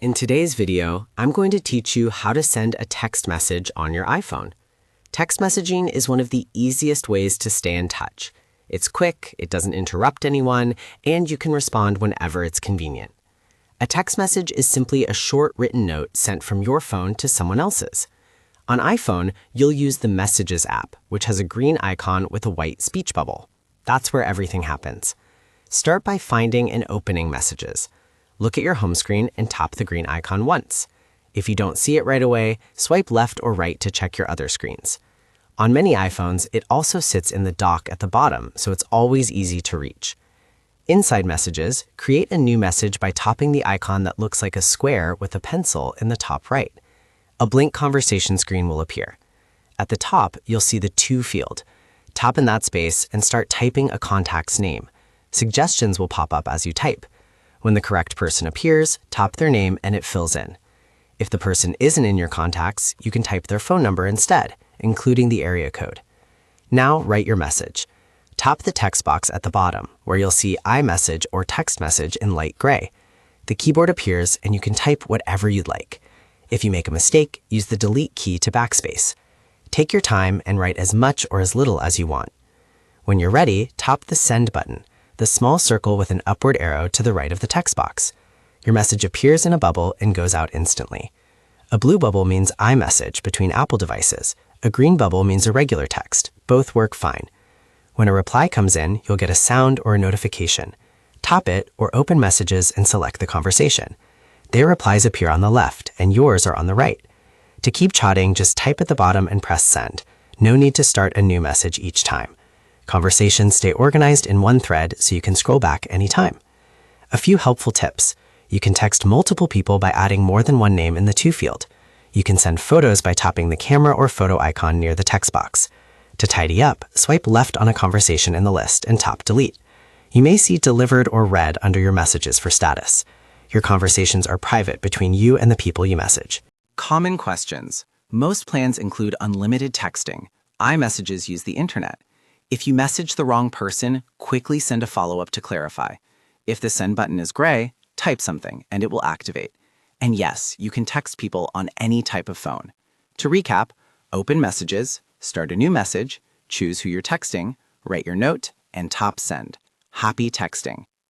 In today's video, I'm going to teach you how to send a text message on your iPhone. Text messaging is one of the easiest ways to stay in touch. It's quick, it doesn't interrupt anyone, and you can respond whenever it's convenient. A text message is simply a short written note sent from your phone to someone else's. On iPhone, you'll use the Messages app, which has a green icon with a white speech bubble. That's where everything happens. Start by finding and opening Messages. Look at your home screen and tap the green icon once. If you don't see it right away, swipe left or right to check your other screens. On many iPhones, it also sits in the dock at the bottom, so it's always easy to reach. Inside Messages, create a new message by tapping the icon that looks like a square with a pencil in the top right. A blank conversation screen will appear. At the top, you'll see the To field. Tap in that space and start typing a contact's name. Suggestions will pop up as you type. When the correct person appears, tap their name and it fills in. If the person isn't in your contacts, you can type their phone number instead, including the area code. Now write your message. Tap the text box at the bottom, where you'll see iMessage or text message in light gray. The keyboard appears and you can type whatever you'd like. If you make a mistake, use the delete key to backspace. Take your time and write as much or as little as you want. When you're ready, tap the send button, the small circle with an upward arrow to the right of the text box. Your message appears in a bubble and goes out instantly. A blue bubble means iMessage between Apple devices. A green bubble means a regular text. Both work fine. When a reply comes in, you'll get a sound or a notification. Tap it or open Messages and select the conversation. Their replies appear on the left and yours are on the right. To keep chatting, just type at the bottom and press send. No need to start a new message each time. Conversations stay organized in one thread so you can scroll back anytime. A few helpful tips. You can text multiple people by adding more than one name in the To field. You can send photos by tapping the camera or photo icon near the text box. To tidy up, swipe left on a conversation in the list and tap delete. You may see delivered or read under your messages for status. Your conversations are private between you and the people you message. Common questions. Most plans include unlimited texting. iMessages use the internet. If you message the wrong person, quickly send a follow-up to clarify. If the send button is gray, type something and it will activate. And yes, you can text people on any type of phone. To recap, open Messages, start a new message, choose who you're texting, write your note, and tap send. Happy texting!